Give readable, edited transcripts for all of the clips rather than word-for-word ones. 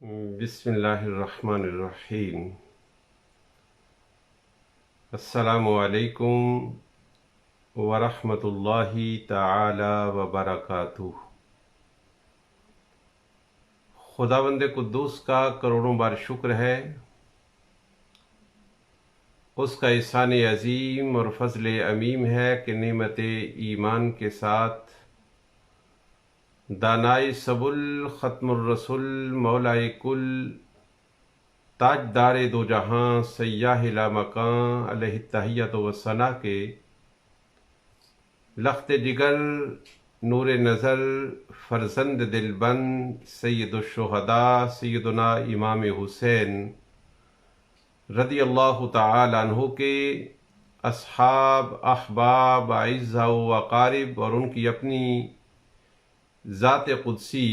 بسم اللہ الرحمن الرحیم۔ السلام علیکم ورحمۃ اللہ تعالی وبرکاتہ۔ خداوند قدوس کا کروڑوں بار شکر ہے، اس کا احسان عظیم اور فضل عمیم ہے کہ نعمت ایمان کے ساتھ دانائے سبل، ختم الرسل، مولائے کل، تاجدار دو جہاں، سیاہ لامکاں علیہ التحیۃ و ثنا کے لخت جگر، نور نظر، فرزند دلبند، سید الشہداء سیدنا امام حسین رضی اللہ تعالی عنہ کے اصحاب، احباب، اعزاء و اقارب اور ان کی اپنی ذات قدسی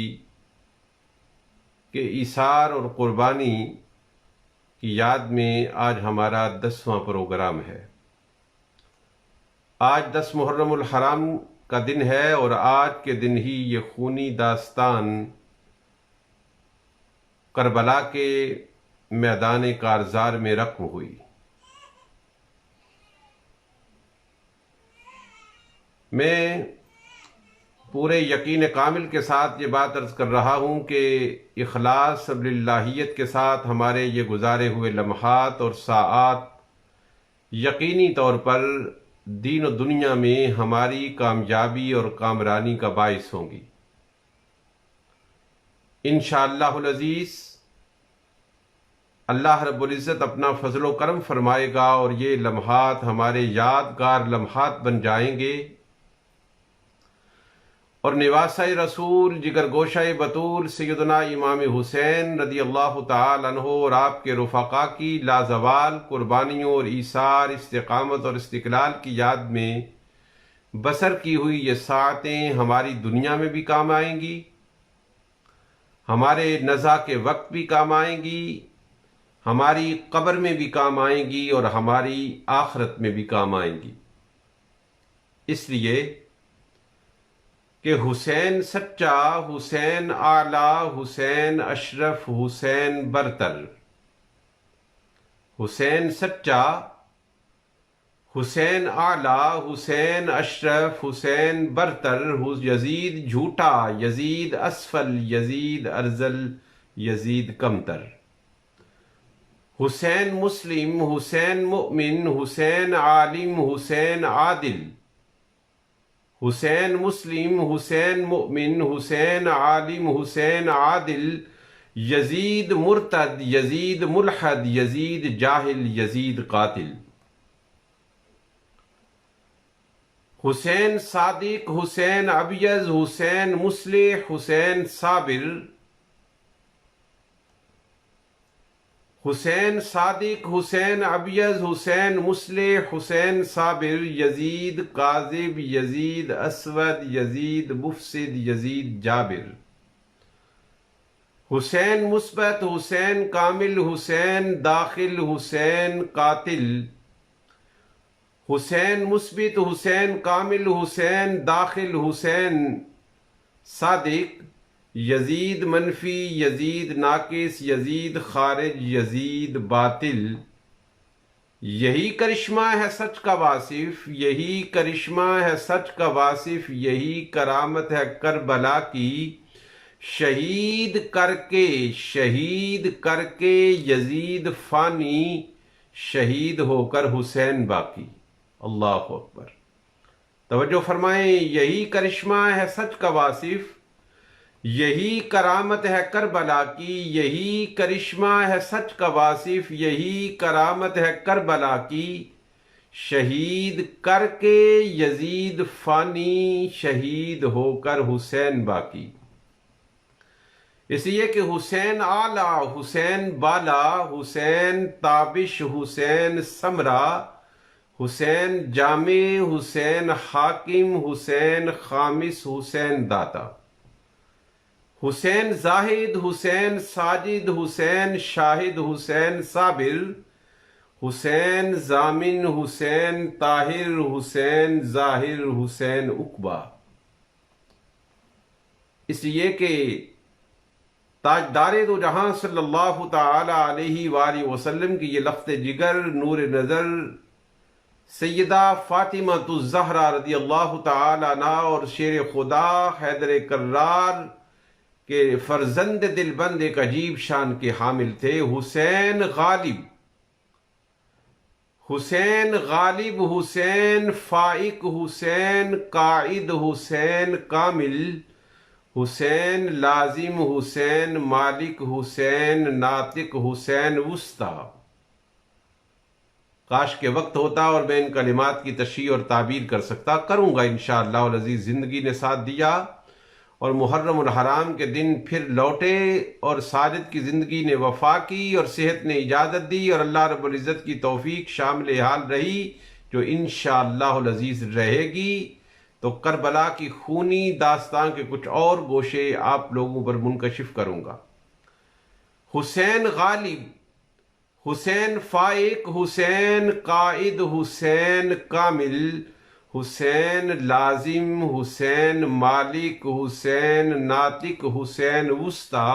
کے ایثار اور قربانی کی یاد میں آج ہمارا 10واں پروگرام ہے۔ آج 10 محرم الحرام کا دن ہے اور آج کے دن ہی یہ خونی داستان کربلا کے میدان کارزار میں رقم ہوئی۔ میں پورے یقین کامل کے ساتھ یہ بات عرض کر رہا ہوں کہ اخلاص للہیت کے ساتھ ہمارے یہ گزارے ہوئے لمحات اور ساعات یقینی طور پر دین و دنیا میں ہماری کامیابی اور کامرانی کا باعث ہوں گی انشاءاللہ العزیز۔ اللہ رب العزت اپنا فضل و کرم فرمائے گا اور یہ لمحات ہمارے یادگار لمحات بن جائیں گے، اور نواسہ رسول، جگر گوشہ بطول سیدنا امام حسین رضی اللہ تعالی عنہ اور آپ کے رفقا کی لازوال قربانیوں اور ایثار، استقامت اور استقلال کی یاد میں بسر کی ہوئی یہ ساعتیں ہماری دنیا میں بھی کام آئیں گی، ہمارے نزا کے وقت بھی کام آئیں گی، ہماری قبر میں بھی کام آئیں گی اور ہماری آخرت میں بھی کام آئیں گی، اس لیے کہ حسین سچا، حسین اعلیٰ، حسین اشرف، حسین برتر، حسین سچا، حسین اعلیٰ، حسین اشرف، حسین برتر، یزید جھوٹا، یزید اسفل، یزید ارذل، یزید کمتر، حسین مسلم، حسین مؤمن، حسین عالم، حسین عادل، حسین مسلم، حسین مؤمن، حسین عالم، حسین عادل، یزید مرتد، یزید ملحد، یزید جاہل، یزید قاتل، حسین صادق، حسین ابیض، حسین مصلح، حسین صابر، حسین صادق، حسین ابیض، حسین مصلح، حسین صابر، یزید کاذب، یزید اسود، یزید مفسد، یزید جابر، حسین مثبت، حسین کامل، حسین داخل، حسین قاتل، حسین مثبت، حسین کامل، حسین داخل، حسین صادق، یزید منفی، یزید ناقص، یزید خارج، یزید باطل۔ یہی کرشمہ ہے سچ کا واصف، یہی کرشمہ ہے سچ کا واصف، یہی کرامت ہے کربلا کی، شہید کر کے یزید فانی، شہید ہو کر حسین باقی۔ اللہ اکبر، توجہ فرمائیں، یہی کرشمہ ہے سچ کا واصف، یہی کرامت ہے کربلا کی، یہی کرشمہ ہے سچ کا واصف، یہی کرامت ہے کربلا کی، شہید کر کے یزید فانی، شہید ہو کر حسین باقی۔ اس لیے کہ حسین اعلیٰ، حسین بالا، حسین تابش، حسین ثمرہ، حسین جامع، حسین حاکم، حسین خامس، حسین داتا، حسین زاہد، حسین ساجد، حسین شاہد، حسین صابر، حسین ضامن، حسین طاہر، حسین ظاہر، حسین عقبہ۔ اس لیے کہ تاجدار دو جہاں صلی اللہ تعالی علیہ وآلہ وسلم کی یہ لخت جگر، نور نظر، سیدہ فاطمہ الزہرا رضی اللہ تعالی عنہ اور شیر خدا حیدر کرار کے فرزند دل بند ایک عجیب شان کے حامل تھے۔ حسین غالب، حسین غالب، حسین فائق، حسین قائد، حسین کامل، حسین لازم، حسین مالک، حسین ناطق، حسین وسطی۔ کاش کے وقت ہوتا اور میں ان کلمات کی تشریح اور تعبیر کر سکتا، کروں گا انشاءاللہ العزیز۔ زندگی نے ساتھ دیا اور محرم الحرام کے دن پھر لوٹے، اور ساجد کی زندگی نے وفا کی اور صحت نے اجازت دی، اور اللہ رب العزت کی توفیق شامل حال رہی جو انشاءاللہ العزیز رہے گی۔ تو کربلا کی خونی داستان کے کچھ اور گوشے آپ لوگوں پر منکشف کروں گا۔ حسین غالب، حسین فائق، حسین قائد، حسین کامل، حسین لازم، حسین مالک، حسین ناطق، حسین وسطی،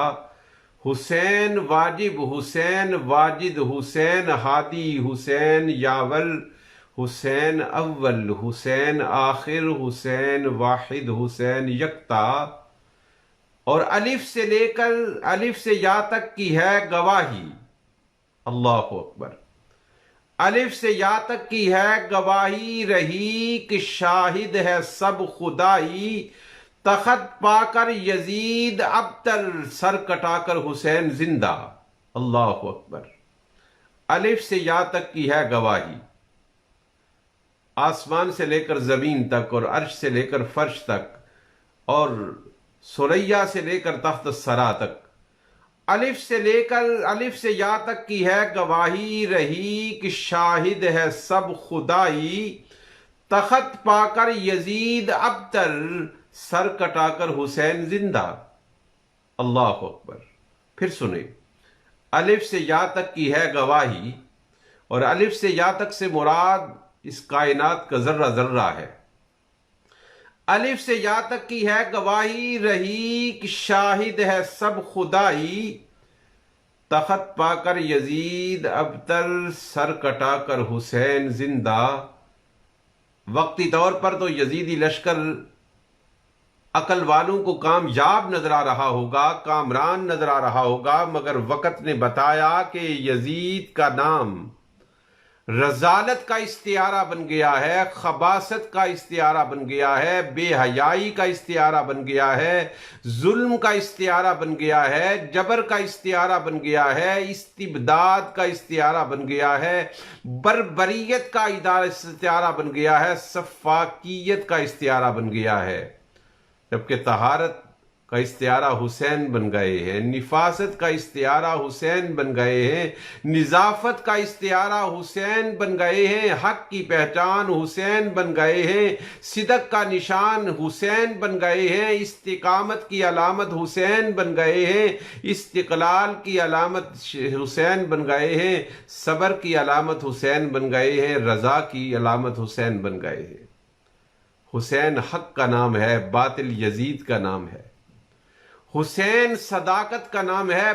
حسین واجب، حسین واجد، حسین ہادی، حسین یاور، حسین اول، حسین آخر، حسین واحد، حسین یکتا، اور الف سے لے کر الف سے یا تک کی ہے گواہی۔ اللہ اکبر۔ الف سے یا تک کی ہے گواہی، رہی کہ شاہد ہے سب خدائی، تخت پا کر یزید ابتر، سر کٹا کر حسین زندہ۔ اللہ اکبر۔ الف سے یا تک کی ہے گواہی، آسمان سے لے کر زمین تک، اور عرش سے لے کر فرش تک، اور ثریا سے لے کر تحت الثری تک۔ الف سے لے کر الف سے یا تک کی ہے گواہی، رہی کہ شاہد ہے سب خدائی، تخت پا کر یزید ابتر، سر کٹا کر حسین زندہ۔ اللہ اکبر۔ پھر سنیں، الف سے یا تک کی ہے گواہی، اور الف سے یا تک سے مراد اس کائنات کا ذرہ ذرہ ہے۔ الف سے یا تک کی ہے گواہی، رہی کہ شاہد ہے سب خدائی، تخت پا کر یزید ابتر، سر کٹا کر حسین زندہ۔ وقتی طور پر تو یزیدی لشکر عقل والوں کو کامیاب نظر آ رہا ہوگا، کامران نظر آ رہا ہوگا، مگر وقت نے بتایا کہ یزید کا نام رذالت کا استعارہ بن گیا ہے، خباثت کا استعارہ بن گیا ہے، بے حیائی کا استعارہ بن گیا ہے، ظلم کا استعارہ بن گیا ہے، جبر کا استعارہ بن گیا ہے، استبداد کا استعارہ بن گیا ہے، بربریت کا استعارہ بن گیا ہے، سفاکیت کا استعارہ بن گیا ہے۔ جبکہ طہارت کا استعارہ حسین بن گئے ہیں، نفاست کا استعارہ حسین بن گئے ہیں، نظافت کا استعارہ حسین بن گئے ہیں، حق کی پہچان حسین بن گئے ہیں، صدق کا نشان حسین بن گئے ہیں، استقامت کی علامت حسین بن گئے ہیں، استقلال کی علامت حسین بن گئے ہیں، صبر کی علامت حسین بن گئے ہیں، رضا کی علامت حسین بن گئے ہیں۔ حسین حق کا نام ہے، باطل یزید کا نام ہے۔ حسین صداقت کا نام ہے،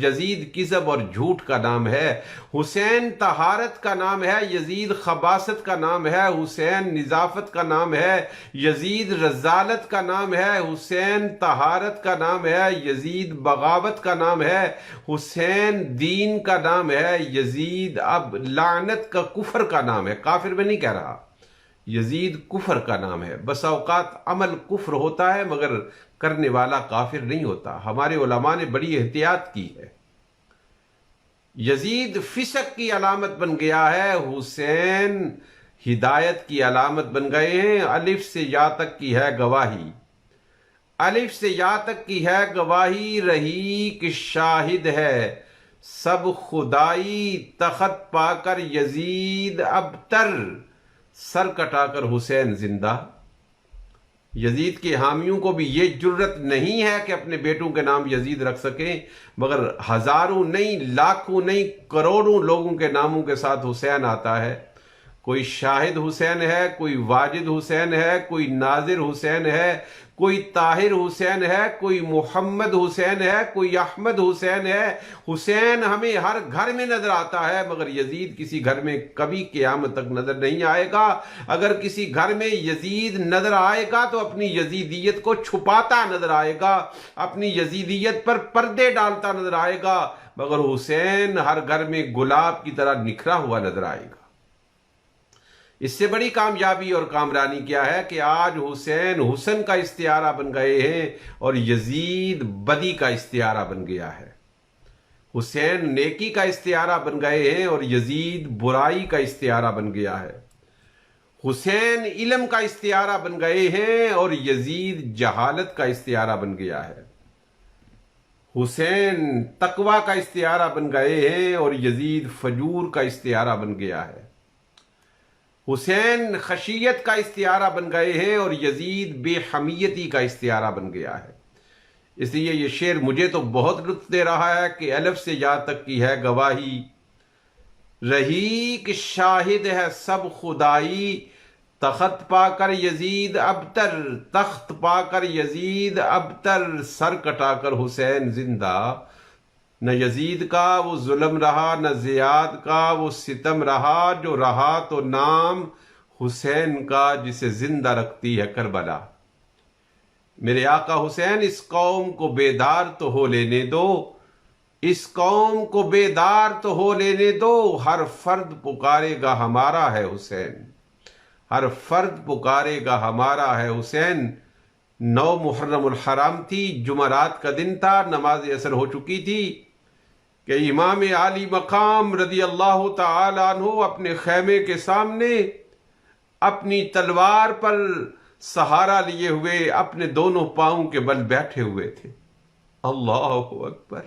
یزید کذب اور جھوٹ کا نام ہے۔ حسین طہارت کا نام ہے، یزید خباثت کا نام ہے۔ حسین نظافت کا نام ہے، یزید رذالت کا نام ہے۔ حسین طہارت کا نام ہے، یزید بغاوت کا نام ہے۔ حسین دین کا نام ہے، یزید اب لعنت کا کفر کا نام ہے۔ کافر میں نہیں کہہ رہا، یزید کفر کا نام ہے۔ بس اوقات عمل کفر ہوتا ہے مگر کرنے والا کافر نہیں ہوتا۔ ہمارے علماء نے بڑی احتیاط کی ہے۔ یزید فسق کی علامت بن گیا ہے، حسین ہدایت کی علامت بن گئے ہیں۔ الف سے یا تک کی ہے گواہی، الف سے یا تک کی ہے گواہی، رہی کہ شاہد ہے سب خدائی، تخت پا کر یزید ابتر، سر کٹا کر حسین زندہ۔ یزید کے حامیوں کو بھی یہ جرت نہیں ہے کہ اپنے بیٹوں کے نام یزید رکھ سکیں، مگر ہزاروں نہیں، لاکھوں نہیں، کروڑوں لوگوں کے ناموں کے ساتھ حسین آتا ہے۔ کوئی شاہد حسین ہے، کوئی واجد حسین ہے، کوئی ناظر حسین ہے، کوئی طاہر حسین ہے، کوئی محمد حسین ہے، کوئی احمد حسین ہے۔ حسین ہمیں ہر گھر میں نظر آتا ہے، مگر یزید کسی گھر میں کبھی قیامت تک نظر نہیں آئے گا۔ اگر کسی گھر میں یزید نظر آئے گا تو اپنی یزیدیت کو چھپاتا نظر آئے گا، اپنی یزیدیت پر پردے ڈالتا نظر آئے گا، مگر حسین ہر گھر میں گلاب کی طرح نکھرا ہوا نظر آئے گا۔ اس سے بڑی کامیابی اور کامرانی کیا ہے کہ آج حسین حسن کا استعارہ بن گئے ہیں اور یزید بدی کا استعارہ بن گیا ہے۔ حسین نیکی کا استعارہ بن گئے ہیں اور یزید برائی کا استعارہ بن گیا ہے۔ حسین علم کا استعارہ بن گئے ہیں اور یزید جہالت کا استعارہ بن گیا ہے۔ حسین تقوی کا استعارہ بن گئے ہیں اور یزید فجور کا استعارہ بن گیا ہے۔ حسین خشیت کا استعارہ بن گئے ہیں اور یزید بے حمیتی کا استعارہ بن گیا ہے۔ اس لیے یہ شعر مجھے تو بہت لطف دے رہا ہے کہ الف سے یا تک کی ہے گواہی، رہی کہ شاہد ہے سب خدائی، تخت پا کر یزید ابتر، تخت پا کر یزید ابتر، سر کٹا کر حسین زندہ۔ نہ یزید کا وہ ظلم رہا، نہ زیاد کا وہ ستم رہا، جو رہا تو نام حسین کا جسے زندہ رکھتی ہے کربلا۔ میرے آقا حسین اس قوم کو بیدار تو ہو لینے دو، اس قوم کو بیدار تو ہو لینے دو، ہر فرد پکارے گا ہمارا ہے حسین، ہر فرد پکارے گا ہمارا ہے حسین۔ 9 محرم الحرام تھی، جمعرات کا دن تھا، نماز عصر ہو چکی تھی کہ امام عالی مقام رضی اللہ تعالی عنہ اپنے خیمے کے سامنے اپنی تلوار پر سہارا لیے ہوئے اپنے دونوں پاؤں کے بل بیٹھے ہوئے تھے۔ اللہ اکبر!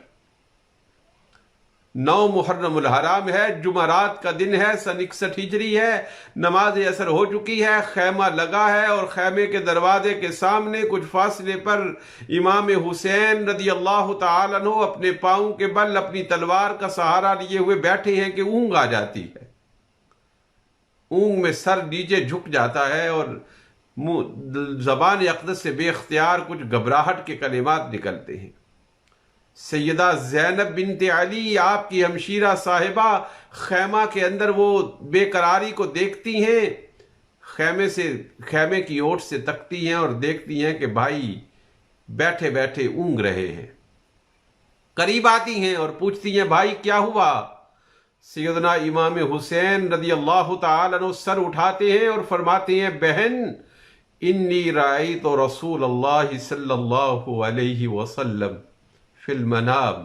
9 محرم الحرام ہے، جمعرات کا دن ہے، سن 61 ہجری ہے، نماز عصر ہو چکی ہے، خیمہ لگا ہے اور خیمے کے دروازے کے سامنے کچھ فاصلے پر امام حسین رضی اللہ تعالیٰ عنہ اپنے پاؤں کے بل اپنی تلوار کا سہارا لیے ہوئے بیٹھے ہیں کہ اونگ آ جاتی ہے۔ اونگ میں سر نیچے جھک جاتا ہے اور زبان اقدس سے بے اختیار کچھ گھبراہٹ کے کلمات نکلتے ہیں۔ سیدہ زینب بنت علی آپ کی ہمشیرہ صاحبہ خیمہ کے اندر وہ بے قراری کو دیکھتی ہیں، خیمے کی اوٹ سے تکتی ہیں اور دیکھتی ہیں کہ بھائی بیٹھے بیٹھے اونگ رہے ہیں۔ قریب آتی ہیں اور پوچھتی ہیں بھائی کیا ہوا؟ سیدنا امام حسین رضی اللہ تعالیٰ عنہ سر اٹھاتے ہیں اور فرماتے ہیں بہن انی رأیت رسول اللہ صلی اللہ علیہ وسلم فی المنام۔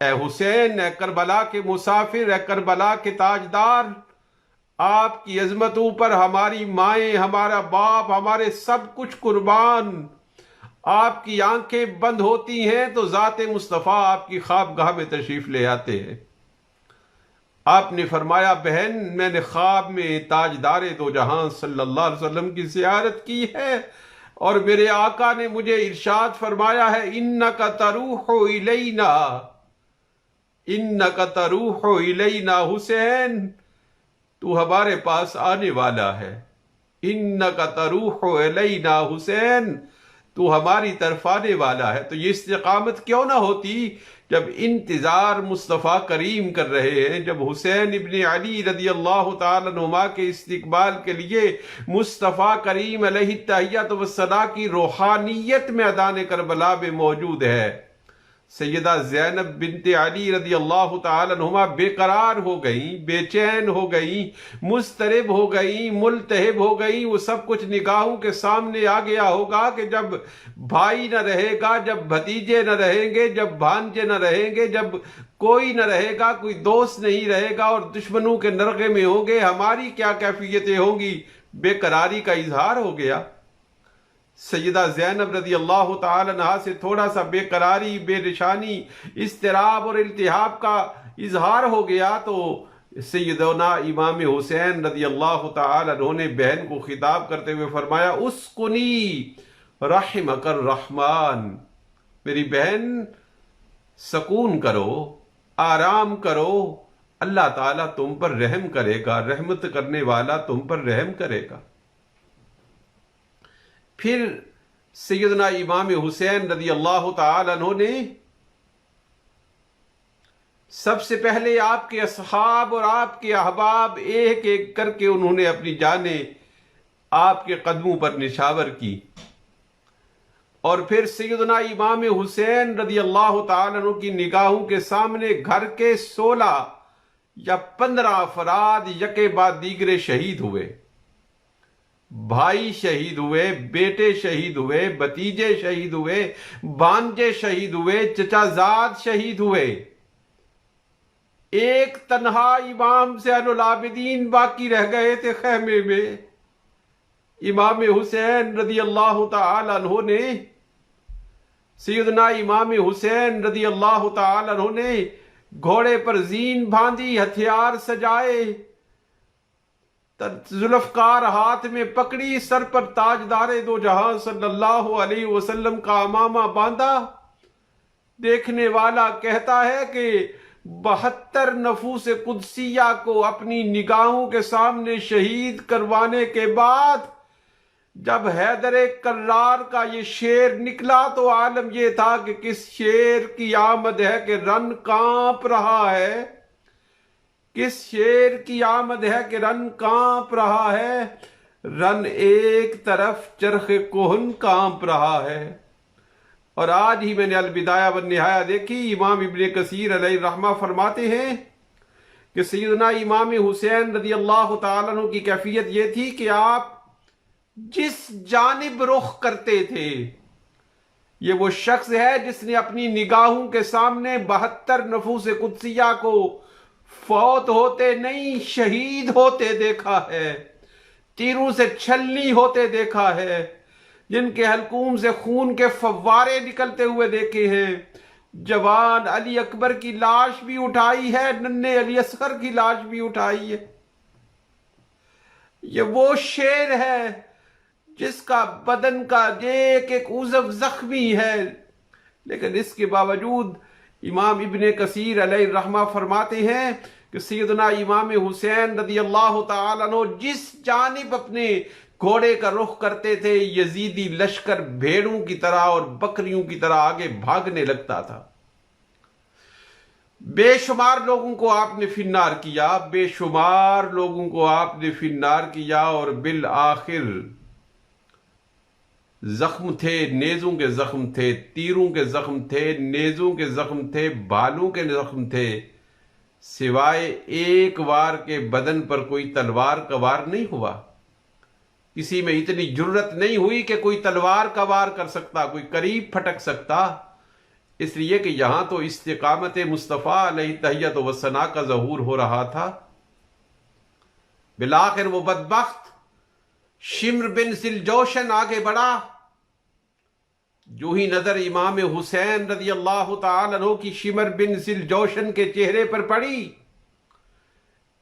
اے حسین، اے کربلا کے مسافر، اے کربلا کے تاجدار، آپ کی عظمتوں پر ہماری مائیں، ہمارا باپ، ہمارے سب کچھ قربان۔ آپ کی آنکھیں بند ہوتی ہیں تو ذات مصطفیٰ آپ کی خوابگاہ میں تشریف لے آتے ہیں۔ آپ نے فرمایا بہن میں نے خواب میں تاجدار دو جہاں صلی اللہ علیہ وسلم کی زیارت کی ہے اور میرے آقا نے مجھے ارشاد فرمایا ہے انک تروح الینا، انک تروح الینا، حسین تو ہمارے پاس آنے والا ہے، انک تروح الینا، حسین تو ہماری طرف آنے والا ہے۔ تو یہ استقامت کیوں نہ ہوتی جب انتظار مصطفیٰ کریم کر رہے ہیں، جب حسین ابن علی رضی اللہ تعالیٰ عنہما کے استقبال کے لیے مصطفیٰ کریم علیہ التحیۃ والثناء کی روحانیت میں میدان کربلا میں موجود ہے۔ سیدہ زینب بنت علی رضی اللہ تعالیٰ عنہما بے قرار ہو گئیں، بے چین ہو گئیں، مضطرب ہو گئیں، ملتہب ہو گئیں۔ وہ سب کچھ نگاہوں کے سامنے آ گیا ہوگا کہ جب بھائی نہ رہے گا، جب بھتیجے نہ رہیں گے، جب بھانجے نہ رہیں گے، جب کوئی نہ رہے گا، کوئی دوست نہیں رہے گا اور دشمنوں کے نرغے میں ہوں گے، ہماری کیا کیفیتیں ہوں گی؟ بے قراری کا اظہار ہو گیا۔ سیدہ زینب رضی اللہ تعالی عنہا سے تھوڑا سا بے قراری، بے نشانی، اضطراب اور التہاب کا اظہار ہو گیا تو سیدنا امام حسین رضی اللہ تعالی عنہ نے بہن کو خطاب کرتے ہوئے فرمایا اسکنی رحمک الرحمن، میری بہن سکون کرو، آرام کرو، اللہ تعالیٰ تم پر رحم کرے گا، رحمت کرنے والا تم پر رحم کرے گا۔ پھر سیدنا امام حسین رضی اللہ تعالی عنہ نے سب سے پہلے آپ کے اصحاب اور آپ کے احباب ایک ایک کر کے انہوں نے اپنی جانیں آپ کے قدموں پر نشاور کی، اور پھر سیدنا امام حسین رضی اللہ تعالیٰ عنہ کی نگاہوں کے سامنے گھر کے 16 یا 15 افراد یکے بعد دیگرے شہید ہوئے، بھائی شہید ہوئے، بیٹے شہید ہوئے، بھتیجے شہید ہوئے، بھانجے شہید ہوئے، چچا زاد شہید ہوئے، ایک تنہا امام زین العابدین باقی رہ گئے تھے خیمے میں۔ امام حسین رضی اللہ تعالی عنہ نے سیدنا امام حسین رضی اللہ تعالی عنہ نے گھوڑے پر زین باندھی، ہتھیار سجائے، ذوالفقار ہاتھ میں پکڑی، سر پر تاجدار دو جہاں صلی اللہ علیہ وسلم کا امامہ باندھا۔ دیکھنے والا کہتا ہے کہ 72 نفوس قدسیہ کو اپنی نگاہوں کے سامنے شہید کروانے کے بعد جب حیدر کرار کا یہ شعر نکلا تو عالم یہ تھا کہ کس شعر کی آمد ہے کہ رن کانپ رہا ہے، کس شعر کی آمد ہے کہ رن کانپ رہا ہے، رن ایک طرف چرخ کوہن کانپ رہا ہے۔ اور آج ہی میں نے البدایہ والنہایہ دیکھی، امام ابن کثیر علیہ الرحمہ فرماتے ہیں کہ سیدنا امام حسین رضی اللہ تعالیٰ عنہ کی کیفیت یہ تھی کہ آپ جس جانب رخ کرتے تھے، یہ وہ شخص ہے جس نے اپنی نگاہوں کے سامنے 72 نفوس قدسیہ کو فوت ہوتے نہیں شہید ہوتے دیکھا ہے، تیروں سے چھلنی ہوتے دیکھا ہے، جن کے حلقوم سے خون کے فوارے نکلتے ہوئے دیکھے ہیں۔ جوان علی اکبر کی لاش بھی اٹھائی ہے، ننھے علی اصغر کی لاش بھی اٹھائی ہے۔ یہ وہ شیر ہے جس کا بدن کا ایک ایک عضو زخمی ہے، لیکن اس کے باوجود امام ابن کثیر علیہ الرحمہ فرماتے ہیں کہ سیدنا امام حسین رضی اللہ تعالیٰ عنہ جس جانب اپنے گھوڑے کا رخ کرتے تھے، یزیدی لشکر بھیڑوں کی طرح اور بکریوں کی طرح آگے بھاگنے لگتا تھا۔ بے شمار لوگوں کو آپ نے فنار کیا، بے شمار لوگوں کو آپ نے فنار کیا، اور بالآخر زخم تھے، نیزوں کے زخم تھے، تیروں کے زخم تھے، نیزوں کے زخم تھے، بالوں کے زخم تھے، سوائے ایک وار کے بدن پر کوئی تلوار کا وار نہیں ہوا۔ کسی میں اتنی جرت نہیں ہوئی کہ کوئی تلوار کا وار کر سکتا، کوئی قریب پھٹک سکتا، اس لیے کہ یہاں تو استقامت مصطفیٰ علیہ تحیت و ثنا کا ظہور ہو رہا تھا۔ بالآخر وہ بدبخت شمر بن ذیلجوشن آگے بڑھا، جو ہی نظر امام حسین رضی اللہ تعالی عنہ کی شمر بن ذیلجوشن کے چہرے پر پڑی،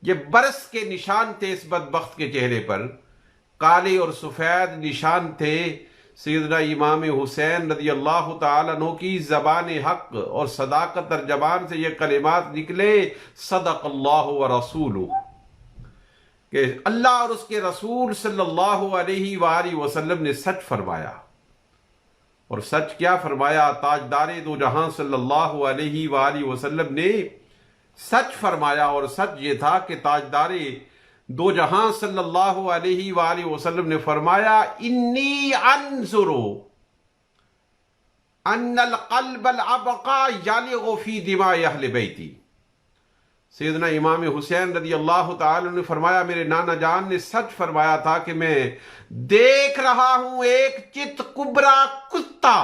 یہ برس کے نشان تھے اس بدبخت کے چہرے پر، کالے اور سفید نشان تھے۔ سیدنا امام حسین رضی اللہ تعالی عنہ کی زبان حق اور صداقت ترجمان سے یہ کلمات نکلے، صدق اللہ ورسولہ، کہ اللہ اور اس کے رسول صلی اللہ علیہ وآلہ وسلم نے سچ فرمایا۔ اور سچ کیا فرمایا؟ تاجدار دو جہاں صلی اللہ علیہ وآلہ وسلم نے سچ فرمایا، اور سچ یہ تھا کہ تاجدار دو جہاں صلی اللہ علیہ وآلہ وسلم نے فرمایا، انی انظر ان القلب الابقى یالغ فی دماء اہل بیتی۔ سیدنا امام حسین رضی اللہ تعالی نے فرمایا، میرے نانا جان نے سچ فرمایا تھا کہ میں دیکھ رہا ہوں ایک چت کبرا کتا،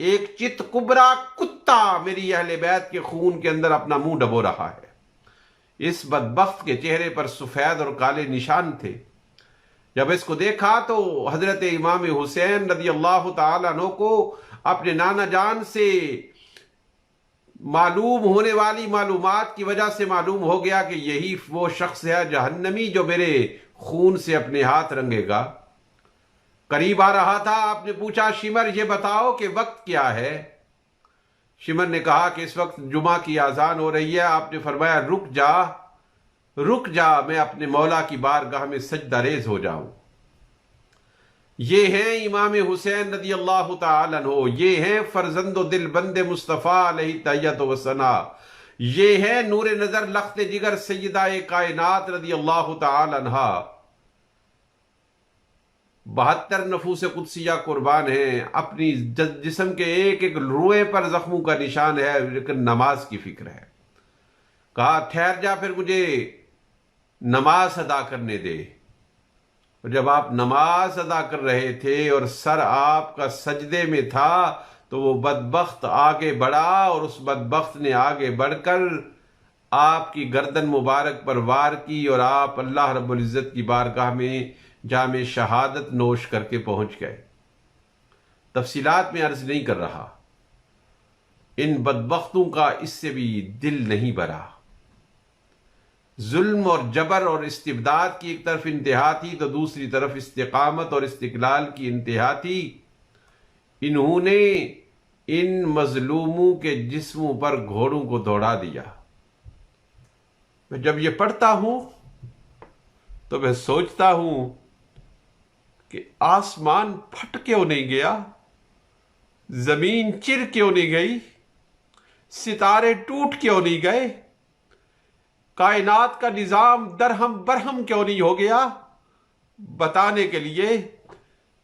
ایک چت کبرا کتا میری اہل بیت کے خون کے اندر اپنا منہ ڈبو رہا ہے۔ اس بدبخت کے چہرے پر سفید اور کالے نشان تھے۔ جب اس کو دیکھا تو حضرت امام حسین رضی اللہ تعالیٰ عنہ کو اپنے نانا جان سے معلوم ہونے والی معلومات کی وجہ سے معلوم ہو گیا کہ یہی وہ شخص ہے جہنمی جو میرے خون سے اپنے ہاتھ رنگے گا۔ قریب آ رہا تھا، آپ نے پوچھا، شمر یہ بتاؤ کہ وقت کیا ہے؟ شمر نے کہا کہ اس وقت جمعہ کی اذان ہو رہی ہے۔ آپ نے فرمایا، رک جا، میں اپنے مولا کی بارگاہ میں سجدہ ریز ہو جاؤں۔ یہ ہیں امام حسین رضی اللہ تعالیٰ عنہ، یہ ہیں فرزند و دل بند مصطفیٰ علیہ تحیت و ثنا، یہ ہے نور نظر لخت جگر سیدہ کائنات رضی اللہ تعالیٰ عنہ۔ 72 نفوس قدسیہ قربان ہیں، اپنی جسم کے ایک ایک روئے پر زخموں کا نشان ہے، لیکن نماز کی فکر ہے۔ کہا ٹھہر جا، پھر مجھے نماز ادا کرنے دے۔ اور جب آپ نماز ادا کر رہے تھے اور سر آپ کا سجدے میں تھا تو وہ بدبخت آگے بڑھا، اور اس بدبخت نے آگے بڑھ کر آپ کی گردن مبارک پر وار کی، اور آپ اللہ رب العزت کی بارگاہ میں جام شہادت نوش کر کے پہنچ گئے۔ تفصیلات میں عرض نہیں کر رہا، ان بدبختوں کا اس سے بھی دل نہیں بھرا۔ ظلم اور جبر اور استبداد کی ایک طرف انتہا تھی تو دوسری طرف استقامت اور استقلال کی انتہا تھی۔ انہوں نے ان مظلوموں کے جسموں پر گھوڑوں کو دوڑا دیا۔ میں جب یہ پڑھتا ہوں تو میں سوچتا ہوں کہ آسمان پھٹ کیوں نہیں گیا، زمین چر کیوں نہیں گئی، ستارے ٹوٹ کیوں نہیں گئے، کائنات کا نظام درہم برہم کیوں نہیں ہو گیا؟ بتانے کے لیے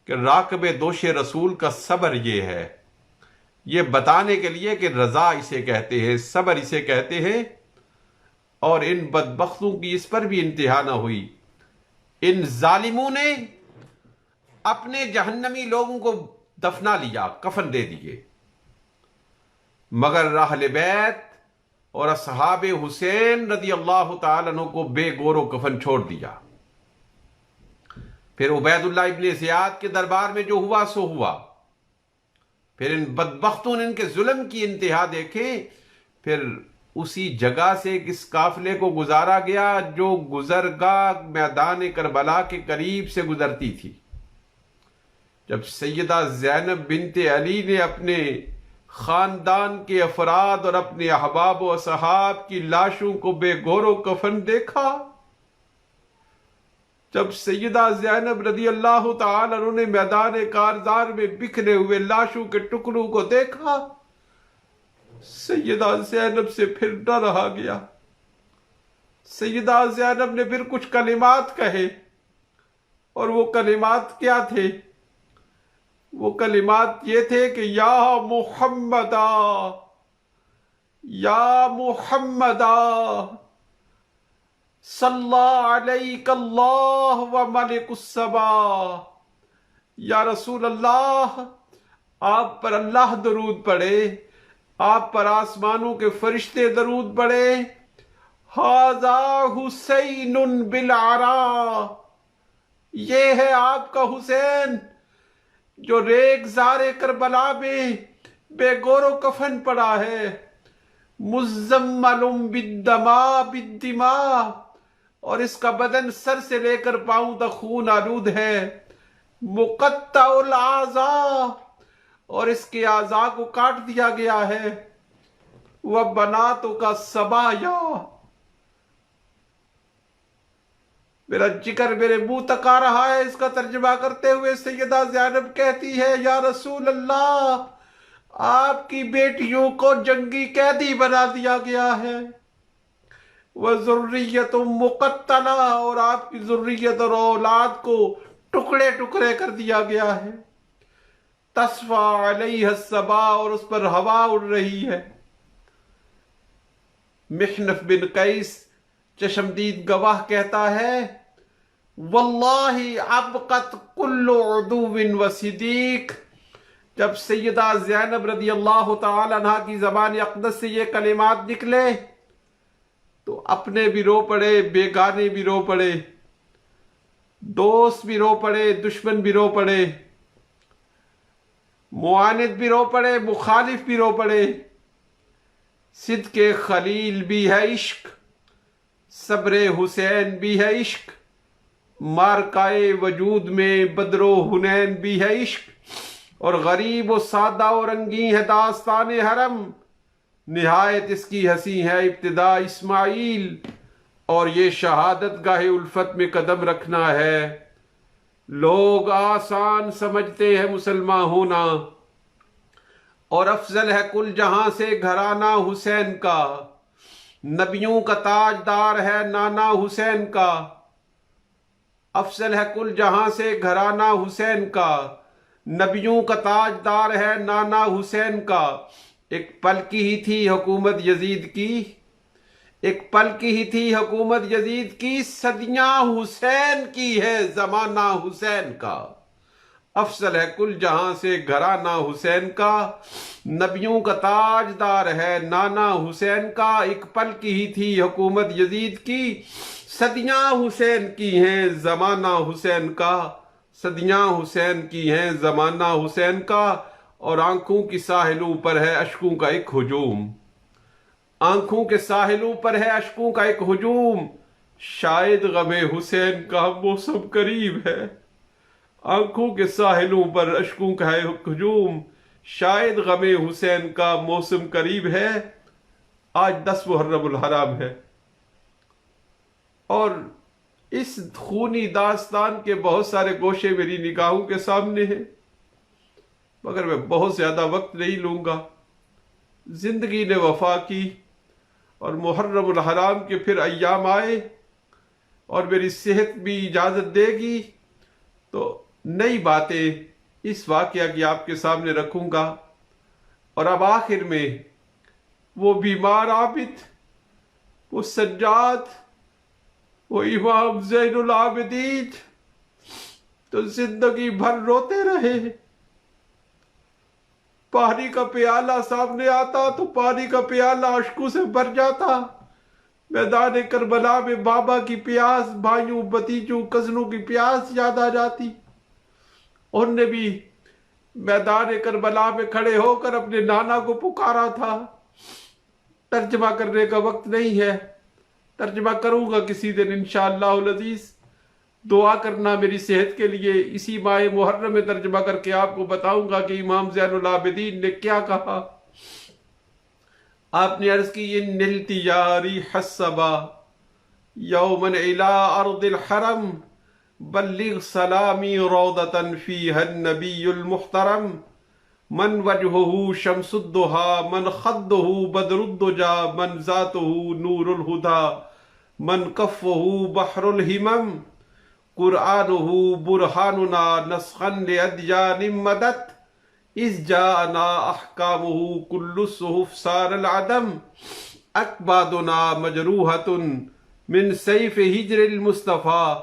کہ راکب دوش رسول کا صبر یہ ہے، یہ بتانے کے لیے کہ رضا اسے کہتے ہیں، صبر اسے کہتے ہیں۔ اور ان بدبختوں کی اس پر بھی انتہا نہ ہوئی، ان ظالموں نے اپنے جہنمی لوگوں کو دفنا لیا، کفن دے دیے، مگر اہل بیت اور اصحاب حسین رضی اللہ تعالیٰ عنہ کو بے گور و کفن چھوڑ دیا۔ پھر عبید اللہ ابن زیاد کے دربار میں جو ہوا سو ہوا۔ پھر ان بدبختوں نے ان کے ظلم کی انتہا دیکھیں، پھر اسی جگہ سے کس قافلے کو گزارا گیا جو گزرگاہ میدان کربلا کے قریب سے گزرتی تھی۔ جب سیدہ زینب بنت علی نے اپنے خاندان کے افراد اور اپنے احباب و اصحاب کی لاشوں کو بے گور و کفن دیکھا، جب سیدہ زینب رضی اللہ تعالی عنہ نے میدان کارزار میں بکھرے ہوئے لاشوں کے ٹکڑوں کو دیکھا، سیدہ زینب سے پھر نہ رہا گیا۔ سیدہ زینب نے پھر کچھ کلمات کہے، اور وہ کلمات کیا تھے؟ وہ کلمات یہ تھے کہ یا محمدا، یا محمدا صلی علیک اللہ و ملک السما، یا رسول اللہ آپ پر اللہ درود پڑھے، آپ پر آسمانوں کے فرشتے درود پڑھے۔ ھذا حسین بالعراء، یہ ہے آپ کا حسین جو ریگزار کربلا میں بے گور و کفن پڑا ہے، مزمل بالدماء، اور اس کا بدن سر سے لے کر پاؤں تک خون آلود ہے، مقطع الاعضاء، اور اس کے اعضاء کو کاٹ دیا گیا ہے، وبناتک الصبایا۔ میرا جگر میرے منہ تک آ رہا ہے۔ اس کا ترجمہ کرتے ہوئے سیدہ زینب کہتی ہے یا رسول اللہ، آپ کی بیٹیوں کو جنگی قیدی بنا دیا گیا ہے، وذریۃ مقتلہ، اور آپ کی ذریت اور اولاد کو ٹکڑے ٹکڑے کر دیا گیا ہے، تصفی علیہ الصبا، اور اس پر ہوا اڑ رہی ہے۔ محنف بن قیس چشمدید گواہ کہتا ہے واللہ ابقت کل عدو و صدیق۔ جب سیدہ زینب رضی اللہ تعالی عنہ کی زبان اقدس سے یہ کلمات نکلے تو اپنے بھی رو پڑے، بیگانے بھی رو پڑے، دوست بھی رو پڑے، دشمن بھی رو پڑے، معاند بھی رو پڑے، مخالف بھی رو پڑے۔ صدق خلیل بھی ہے عشق، صبر حسین بھی ہے عشق، مارکائے وجود میں بدر و حنین بھی ہے عشق، اور غریب و سادہ و رنگین ہے داستان حرم، نہایت اس کی ہنسی ہے ابتدا اسماعیل، اور یہ شہادت گاہ الفت میں قدم رکھنا ہے لوگ آسان سمجھتے ہیں مسلمان ہونا، اور افضل ہے کل جہاں سے گھرانہ حسین کا، نبیوں کا تاجدار ہے نانا حسین کا، افضل ہے کل جہاں سے گھرانہ حسین کا، نبیوں کا تاجدار ہے نانا حسین کا۔ ایک پل کی ہی تھی حکومت یزید کی، ایک پل کی ہی تھی حکومت یزید کی، صدیاں حسین کی ہے زمانہ حسین کا، افضل ہے کل جہاں سے گھرانہ حسین کا، نبیوں کا تاجدار ہے نانا حسین کا۔ ایک پل کی ہی تھی حکومت یزید کی، صدیاں حسین کی ہیں زمانہ حسین کا، صدیاں حسین کی ہیں زمانہ حسین کا۔ اور آنکھوں کی ساحلوں پر ہے اشکوں کا ایک ہجوم، آنکھوں کے ساحلوں پر ہے اشکوں کا ایک ہجوم، شاید غم حسین کا موسم قریب ہے، آنکھوں کے ساحلوں پر اشکوں کا ہے ہجوم، شاید غم حسین کا موسم قریب ہے۔ آج 10 محرم الحرام ہے، اور اس خونی داستان کے بہت سارے گوشے میری نگاہوں کے سامنے ہیں، مگر میں بہت زیادہ وقت نہیں لوں گا۔ زندگی نے وفا کی، اور محرم الحرام کے پھر ایام آئے، اور میری صحت بھی اجازت دے گی تو نئی باتیں اس واقعہ کی آپ کے سامنے رکھوں گا۔ اور اب آخر میں وہ بیمار عابد، وہ سجاد، وہ امام زین العابدین تو زندگی بھر روتے رہے۔ پانی کا پیالہ سامنے آتا تو پانی کا پیالہ اشکوں سے بھر جاتا۔ میدان کربلا میں بابا کی پیاس، بھائیوں بھتیجوں کزنوں کی پیاس یاد آ جاتی۔ انہوں نے بھی میدان کربلا میں کھڑے ہو کر اپنے نانا کو پکارا تھا۔ ترجمہ کرنے کا وقت نہیں ہے، ترجمہ کروں گا کسی دن انشاءاللہ العزیز۔ دعا کرنا میری صحت کے لیے۔ اسی ماہ محرم میں ترجمہ کر کے آپ کو بتاؤں گا کہ امام زین العابدین نے کیا کہا۔ آپ نے عرض کی ان التجاری حسبا یومن الی ارض الحرم بلغ سلامی روضتا فیہا النبی المحترم من وجہہ شمس الضحی من خدہ بدر الدجا من ذاتہ نور الہدی من کفہ بحر الہمم قرآنہ برہاننا نسخا لأدیان مدت اذ جاءنا احکامہ کل الصحف صار العدم اکبادنا مجروحۃ من سیف ہجر المصطفیٰ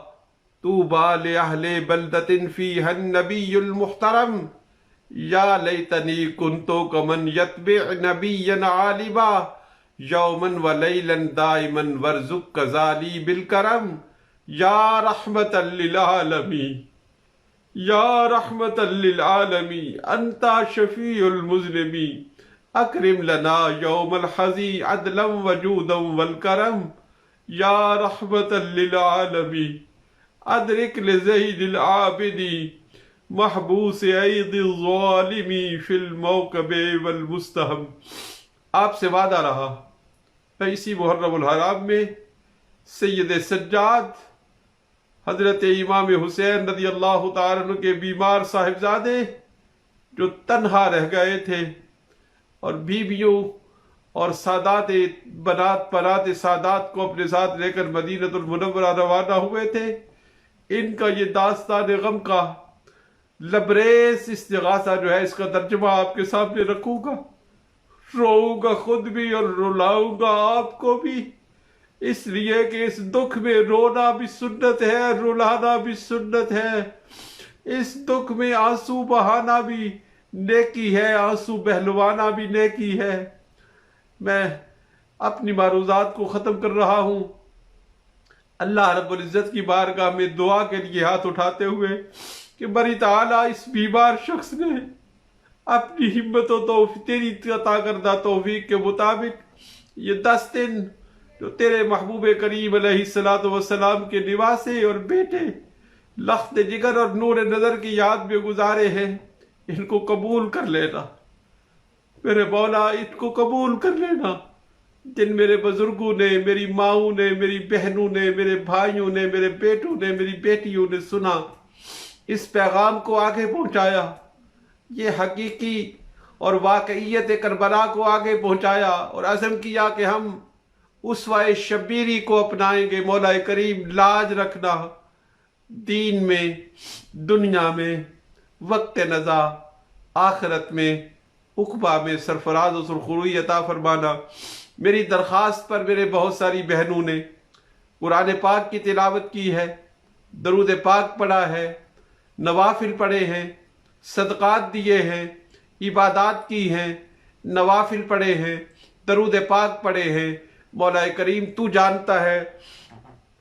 طوبی لأہل بلدۃ فیہا النبی المحترم یا لیتنی کنتو کمن یتبع نبیا عالبا یوما ولیلا دائما وارزق کذالی بالکرم یا رحمتا للعالمین یا رحمتا للعالمین انت شفیع المذنبین اکرم لنا یوم الحزی عدلا وجودا والکرم یا رحمتا للعالمین ادرک لزید العابدی محبوس عید الظالمی فی الموکب والمستہم۔ آپ سے وعدہ رہا میں اسی محرم الحرام میں سید سجاد حضرت امام حسین رضی اللہ تعالیٰ عنہ کے بیمار صاحبزادے جو تنہا رہ گئے تھے، اور بیویوں اور سادات بنات سادات کو اپنے ساتھ لے کر مدینہ المنورہ روانہ ہوئے تھے، ان کا یہ داستان غم کا لبریز استغاثہ جو ہے، اس کا ترجمہ آپ کے سامنے رکھوں گا۔ روؤں گا خود بھی اور رلاؤں گا آپ کو بھی، اس لیے کہ اس دکھ میں رونا بھی سنت ہے، رلانا بھی سنت ہے۔ اس دکھ میں آنسو بہانا بھی نیکی ہے، آنسو بہلوانا بھی نیکی ہے۔ میں اپنی معروضات کو ختم کر رہا ہوں، اللہ رب العزت کی بارگاہ میں دعا کے لیے ہاتھ اٹھاتے ہوئے کہ بری تعالیٰ اس بیمار شخص نے اپنی ہمت و توفیق تیری عطا کردہ توفیق کے مطابق یہ 10 دن جو تیرے محبوب کریم علیہ السلام کے نواسے اور بیٹے لخت جگر اور نور نظر کی یاد میں گزارے ہیں، ان کو قبول کر لینا میرے مولا، ان کو قبول کر لینا۔ جن میرے بزرگوں نے، میری ماؤں نے، میری بہنوں نے، میرے بھائیوں نے، میرے بیٹوں نے، میری بیٹیوں نے سنا اس پیغام کو آگے پہنچایا، یہ حقیقی اور واقعیت کربلا کو آگے پہنچایا اور عزم کیا کہ ہم اسوہ شبیری کو اپنائیں گے۔ مولا کریم لاج رکھنا، دین میں، دنیا میں، وقت نزا، آخرت میں، عقبہ میں سرفراز و سرخروئی عطا فرمانا۔ میری درخواست پر میرے بہت ساری بہنوں نے قرآن پاک کی تلاوت کی ہے، درود پاک پڑھا ہے، نوافل پڑھے ہیں، صدقات دیے ہیں، عبادات کی ہیں، نوافل پڑھے ہیں، درود پاک پڑھے ہیں۔ مولا کریم تو جانتا ہے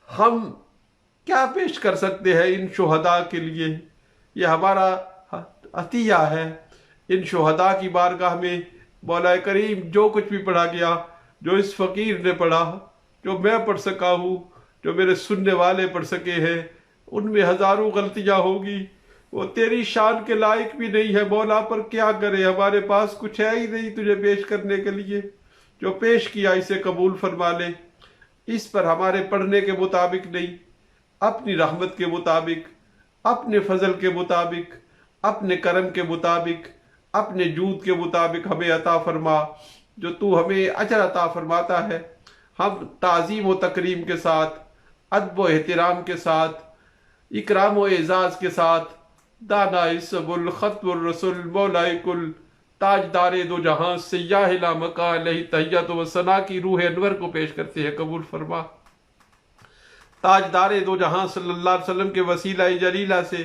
ہم کیا پیش کر سکتے ہیں ان شہداء کے لیے، یہ ہمارا عطیہ ہے۔ ان شہداء کی بارگاہ میں مولا کریم جو کچھ بھی پڑھا گیا، جو اس فقیر نے پڑھا، جو میں پڑھ سکا ہوں، جو میرے سننے والے پڑھ سکے ہیں، ان میں ہزاروں غلطیاں ہوگی، وہ تیری شان کے لائق بھی نہیں ہے مولا، پر کیا کرے، ہمارے پاس کچھ ہے ہی نہیں تجھے پیش کرنے کے لیے۔ جو پیش کیا اسے قبول فرما لے، اس پر ہمارے پڑھنے کے مطابق نہیں، اپنی رحمت کے مطابق، اپنے فضل کے مطابق، اپنے کرم کے مطابق، اپنے جود کے مطابق ہمیں عطا فرما، جو تو ہمیں اجر عطا فرماتا ہے۔ ہم تعظیم و تکریم کے ساتھ، ادب و احترام کے ساتھ، اکرام و اعزاز کے ساتھ دانا اسب الخط الرسول مولا کل تاجدار دو جہاں سیاہ لامکا علیہ تحیت و ثنا کی روح انور کو پیش کرتے ہیں، قبول فرما۔ تاجدار دو جہاں صلی اللہ علیہ وسلم کے وسیلہ جلیلہ سے،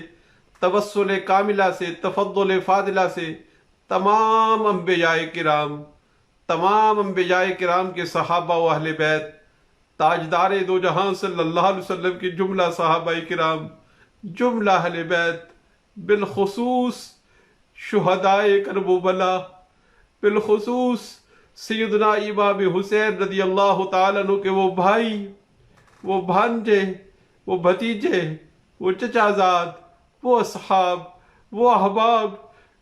توسل کاملہ سے، تفضل فاضلہ سے تمام انبیاء کرام کے صحابہ و اہل بیت، تاجدار دو جہاں صلی اللہ علیہ وسلم کے جملہ صحابہ کرام، جملہ اہل بیت، بالخصوص شہداء کرب و بلا، بالخصوص سیدنا امام حسین رضی اللہ تعالیٰ عنہ کے وہ بھائی، وہ بھانجے، وہ بھتیجے، وہ چچازاد، وہ اصحاب، وہ احباب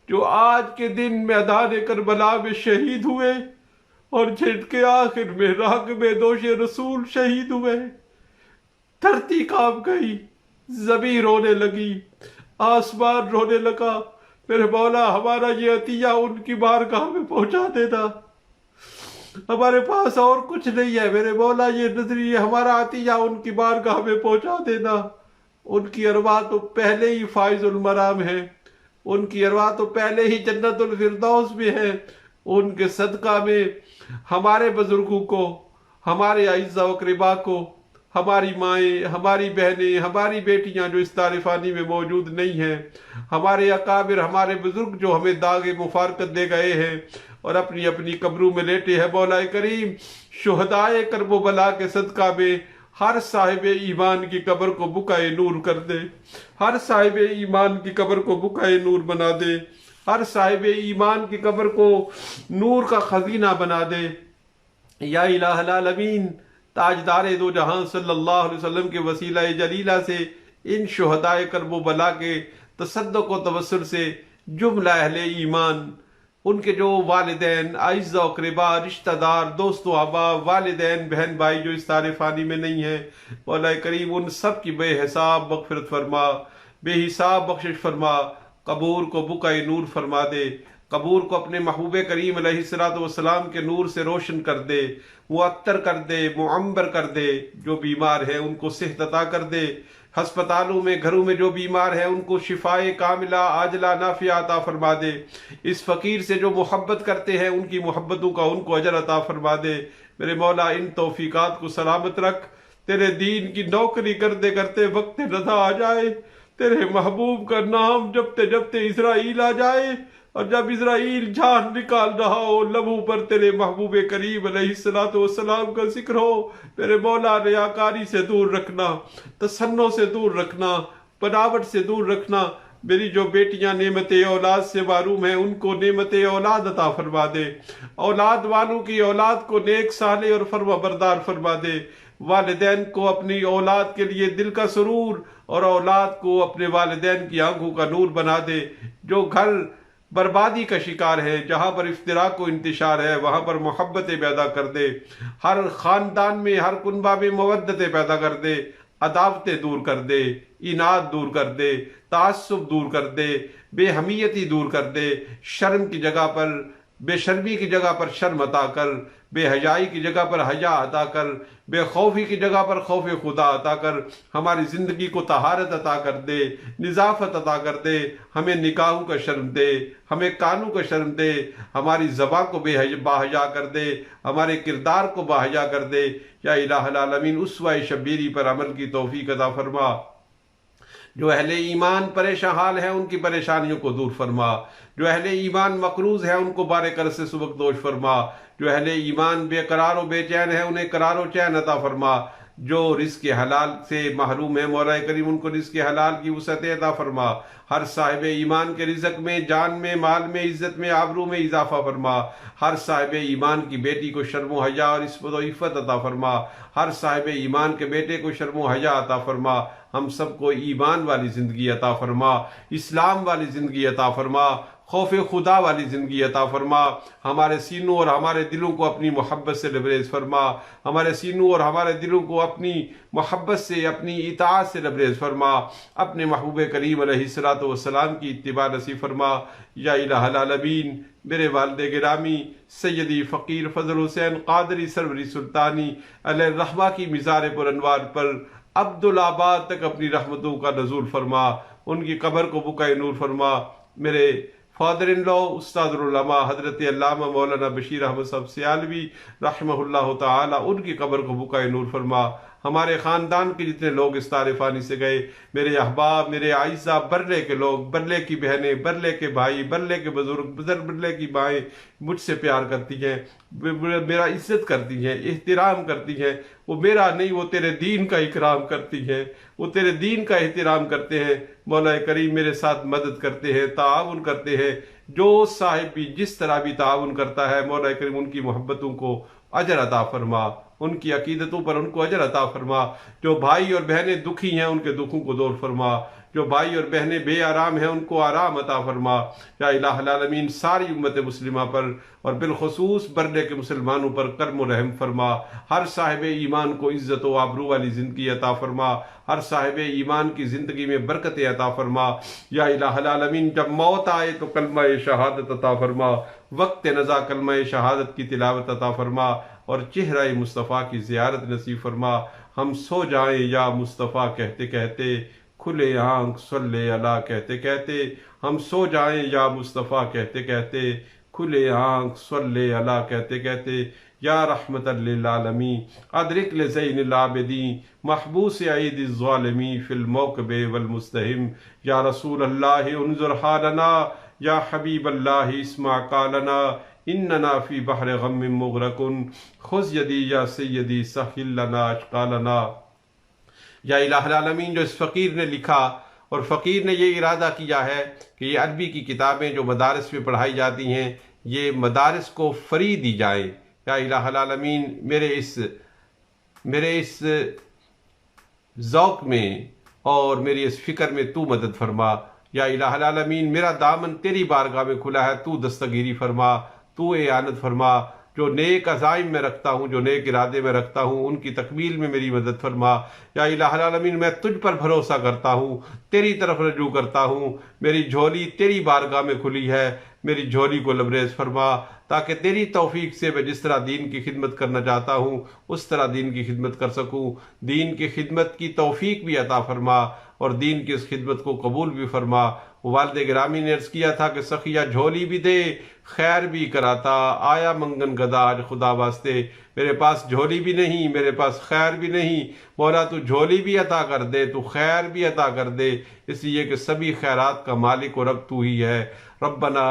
جو آج کے دن میدان کربلا میں شہید ہوئے اور جن کے آخر میں راگ میں دوش رسول شہید ہوئے۔ دھرتی کانپ گئی، زمین رونے لگی، آسمان رونے لگا۔ میرے مولا ہمارا یہ عطیہ ان کی بارگاہ میں پہنچا دینا، ہمارے پاس اور کچھ نہیں ہے میرے مولا، یہ نظریہ ہمارا عطیہ ان کی بارگاہ میں پہنچا دینا۔ ان کی ارواح تو پہلے ہی فائز المرام ہے، ان کی ارواح تو پہلے ہی جنت الفردوس میں ہے۔ ان کے صدقہ میں ہمارے بزرگوں کو، ہمارے اعزاء و اقرباء کو، ہماری مائیں، ہماری بہنیں، ہماری بیٹیاں جو اس دار فانی میں موجود نہیں ہیں، ہمارے اکابر، ہمارے بزرگ جو ہمیں داغ مفارقت دے گئے ہیں اور اپنی اپنی قبروں میں لیٹے ہیں، مولا کریم شہدائے کرب و بلا کے صدقہ میں ہر صاحب ایمان کی قبر کو بقعۂ نور کر دے، ہر صاحب ایمان کی قبر کو بقعۂ نور بنا دے، ہر صاحب ایمان کی قبر کو نور کا خزینہ بنا دے۔ یا الہ العالمین، تاجدار دو جہاں صلی اللہ علیہ وسلم کے وسیلہ جلیلہ سے ان شہدائے کرب و بلا کے تصدق و توسل سے جملہ اہل ایمان، ان کے جو والدین، اعزاء و اقرباء، رشتہ دار، دوست و احباب، والدین، بہن بھائی جو اس دار فانی میں نہیں ہیں، مولا کریم ان سب کی بے حساب مغفرت فرما، بے حساب بخشش فرما، قبور کو بقعۂ نور فرما دے، قبور کو اپنے محبوب کریم علیہ الصلوۃ والسلام کے نور سے روشن کر دے، معطر کر دے، معمر کر دے۔ جو بیمار ہیں ان کو صحت عطا کر دے، ہسپتالوں میں، گھروں میں جو بیمار ہیں ان کو شفائے کاملہ عاجلہ نافعہ عطا فرما دے۔ اس فقیر سے جو محبت کرتے ہیں ان کی محبتوں کا ان کو اجر عطا فرما دے۔ میرے مولا ان توفیقات کو سلامت رکھ، تیرے دین کی نوکری کرتے کرتے وقت رضا آ جائے، تیرے محبوب کا نام جپتے جپتے اسرائیل آ جائے، اور جب اسرائیل جان نکال رہا ہو لبوں پر تیرے محبوب کریم علیہ الصلوۃ والسلام کا ذکر ہو، میرے مولا ریاکاری سے دور رکھنا، تصنع سے دور رکھنا، بناوٹ سے دور رکھنا۔ میری جو بیٹیاں نعمت اولاد سے محروم ہیں ان کو نعمت اولاد عطا فرما دے، اولاد والوں کی اولاد کو نیک صالح اور فرما بردار فرما دے، والدین کو اپنی اولاد کے لیے دل کا سرور اور اولاد کو اپنے والدین کی آنکھوں کا نور بنا دے۔ جو گھر بربادی کا شکار ہے، جہاں پر افتراق و انتشار ہے وہاں پر محبتیں پیدا کر دے، ہر خاندان میں، ہر کنبہ میں مودتیں پیدا کر دے۔ عداوتیں دور کر دے، اناد دور کر دے، تعصب دور کر دے، بے حمیتی دور کر دے، شرم کی جگہ پر بے شرمی کی جگہ پر شرم عطا کر، بے حیائی کی جگہ پر حیا عطا کر، بے خوفی کی جگہ پر خوف خدا عطا کر، ہماری زندگی کو طہارت عطا کر دے، نظافت عطا کر دے، ہمیں نکاحوں کا شرم دے، ہمیں کانوں کا شرم دے، ہماری زبان کو باحیا کر دے، ہمارے کردار کو باحیا کر دے۔ یا الہ العالمین اسوہ شبیری پر عمل کی توفیق عطا فرما۔ جو اہل ایمان پریشان حال ہیں ان کی پریشانیوں کو دور فرما، جو اہل ایمان مقروض ہیں ان کو بار کرز سے سبکدوش فرما، جو اہل ایمان بے قرار و بے چین ہیں انہیں قرار و چین عطا فرما، جو رزق حلال سے محروم ہے مولا کریم ان کو رزق حلال کی وسعت عطا فرما، ہر صاحب ایمان کے رزق میں، جان میں، مال میں، عزت میں، آبرو میں اضافہ فرما، ہر صاحب ایمان کی بیٹی کو شرم و حیا اور عصمت و عفت عطا فرما، ہر صاحب ایمان کے بیٹے کو شرم و حیا عطا فرما، ہم سب کو ایمان والی زندگی عطا فرما، اسلام والی زندگی عطا فرما، خوف خدا والی زندگی عطا فرما، ہمارے سینوں اور ہمارے دلوں کو اپنی محبت سے لبریز فرما، ہمارے سینوں اور ہمارے دلوں کو اپنی محبت سے، اپنی اطاعت سے لبریز فرما، اپنے محبوب کریم علیہ الصلوۃ والسلام کی اتباع نصیب فرما۔ یا الہ العالمین میرے والد گرامی سیدی فقیر فضل حسین قادری سروری سلطانی علیہ الرحمہ کی مزار پر انوار پر عبدالآباد تک اپنی رحمتوں کا نزول فرما، ان کی قبر کو بقع نور فرما۔ میرے فادر ان لا استاد العلماء حضرت علامہ مولانا بشیر احمد صاحب سیالوی رحمہ اللہ تعالی ان کی قبر کو بقع نور فرما۔ ہمارے خاندان کے جتنے لوگ اس طار فانی سے گئے، میرے احباب، میرے اعزاء، برلے کے لوگ، برلے کی بہنیں، برلے کے بھائی، برلے کے بزرگ، برلے کی مائیں مجھ سے پیار کرتی ہیں، میرا عزت کرتی ہیں، احترام کرتی ہیں، وہ میرا نہیں، وہ تیرے دین کا اکرام کرتی ہیں، وہ تیرے دین کا احترام کرتے ہیں۔ مولا کریم میرے ساتھ مدد کرتے ہیں، تعاون کرتے ہیں، جو صاحب بھی جس طرح بھی تعاون کرتا ہے مولا کریم ان کی محبتوں کو اجر عطا فرما، ان کی عقیدتوں پر ان کو اجر عطا فرما۔ جو بھائی اور بہنیں دکھی ہیں ان کے دکھوں کو دور فرما، جو بھائی اور بہنیں بے آرام ہیں ان کو آرام عطا فرما۔ یا الہ العالمین ساری امت مسلمہ پر اور بالخصوص برلے کے مسلمانوں پر کرم و رحم فرما، ہر صاحب ایمان کو عزت و آبرو والی زندگی عطا فرما، ہر صاحب ایمان کی زندگی میں برکت عطا فرما۔ یا الہ العالمین جب موت آئے تو کلمہ شہادت عطا فرما، وقت نزا کلمہ شہادت کی تلاوت عطا فرما اور چہرہ مصطفیٰ کی زیارت نصیب فرما۔ ہم سو جائیں یا مصطفیٰ کہتے کہتے، کھلے آنکھ صلی اللہ کہتے کہتے، ہم سو جائیں یا مصطفیٰ کہتے کہتے، کھلے آنکھ صلی اللہ کہتے کہتے۔ یا رحمت للعالمین ادرک لزین العابدین محبوس عید الظالمین فی الموکب والمستہم۔ یا رسول اللہ انظر حالنا، یا حبیب اللہ اسمع قالنا، اننا فی بحر غم مغرق، خذ یدی یا سیدی سہل لنا اشقالنا۔ یا الہ العالمین جو اس فقیر نے لکھا، اور فقیر نے یہ ارادہ کیا ہے کہ یہ عربی کی کتابیں جو مدارس میں پڑھائی جاتی ہیں یہ مدارس کو فری دی جائیں۔ یا الہ العالمین میرے اس ذوق میں اور میری اس فکر میں تو مدد فرما۔ یا الہ العالمین میرا دامن تیری بارگاہ میں کھلا ہے، تو دستگیری فرما، تو اعانت فرما۔ جو نیک عزائم میں رکھتا ہوں، جو نیک ارادے میں رکھتا ہوں ان کی تکمیل میں میری مدد فرما۔ یا الہ العالمین میں تجھ پر بھروسہ کرتا ہوں، تیری طرف رجوع کرتا ہوں، میری جھولی تیری بارگاہ میں کھلی ہے، میری جھولی کو لبریز فرما تاکہ تیری توفیق سے میں جس طرح دین کی خدمت کرنا چاہتا ہوں اس طرح دین کی خدمت کر سکوں۔ دین کی خدمت کی توفیق بھی عطا فرما اور دین کی اس خدمت کو قبول بھی فرما۔ والد گرامی نے عرض کیا تھا کہ سخیہ جھولی بھی دے، خیر بھی کراتا، آیا منگن گدا آج خدا واسطے۔ میرے پاس جھولی بھی نہیں، میرے پاس خیر بھی نہیں، مولا تو جھولی بھی عطا کر دے، تو خیر بھی عطا کر دے، اس لیے کہ سبھی خیرات کا مالک و رب تو ہی ہے۔ ربنا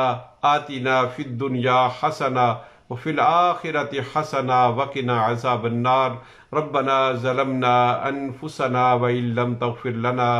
آتنا فی الدنیا حسنہ وفی الآخرۃ حسنہ وقنا عذاب النار۔ ربنا ظلمنا انفسنا وان لم تغفر لنا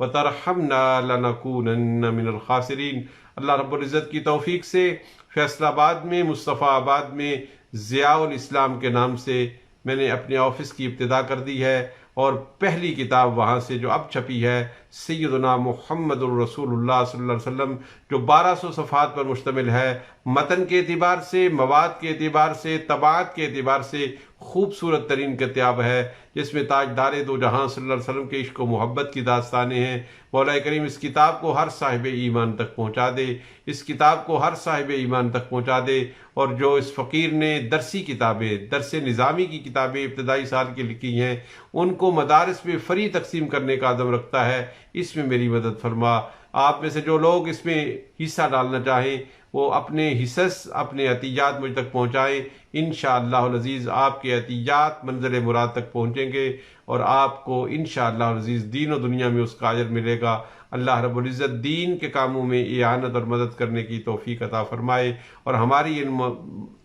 وترحمنا لنکونن من الخاسرین۔ اللہ رب العزت کی توفیق سے فیصل آباد میں، مصطفیٰ آباد میں ضیاء الاسلام کے نام سے میں نے اپنے آفس کی ابتدا کر دی ہے، اور پہلی کتاب وہاں سے جو اب چھپی ہے سیدنا محمد الرسول اللہ صلی اللہ علیہ وسلم، جو 1200 صفحات پر مشتمل ہے، متن کے اعتبار سے، مواد کے اعتبار سے، طباعت کے اعتبار سے خوبصورت ترین کتاب ہے، جس میں تاجدار دو جہاں صلی اللہ علیہ وسلم کے عشق و محبت کی داستانیں ہیں۔ مولا کریم اس کتاب کو ہر صاحب ایمان تک پہنچا دے، اس کتاب کو ہر صاحب ایمان تک پہنچا دے، اور جو اس فقیر نے درسی کتابیں، درس نظامی کی کتابیں ابتدائی سال کی لکھی ہیں، ان کو مدارس میں فری تقسیم کرنے کا عزم رکھتا ہے، اس میں میری مدد فرما۔ آپ میں سے جو لوگ اس میں حصہ ڈالنا چاہیں وہ اپنے حصص، اپنے عطیات مجھ تک پہنچائیں۔ انشاءاللہ العزیز آپ کے عطیات منزل مراد تک پہنچیں گے، اور آپ کو انشاءاللہ العزیز دین و دنیا میں اس کا اجر ملے گا۔ اللہ رب العزت دین کے کاموں میں اعانت اور مدد کرنے کی توفیق عطا فرمائے، اور ہماری ان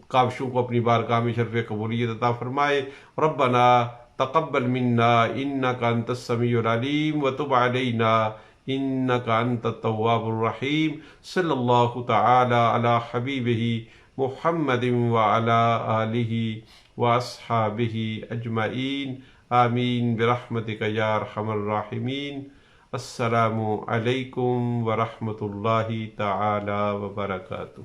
کاوشوں کو اپنی بارگاہ میں شرف قبولیت عطا فرمائے۔ ربنا تقبل منا انک انت السمیع العلیم وتب علینا انک انت التواب الرحیم۔ صلی اللہ تعالی علی حبیبہ محمد وعلی آلہ واصحابہ اجمعین، آمین برحمتک یا ارحم الراحمین۔ السلام علیکم ورحمۃ اللہ تعالی وبرکاتہ۔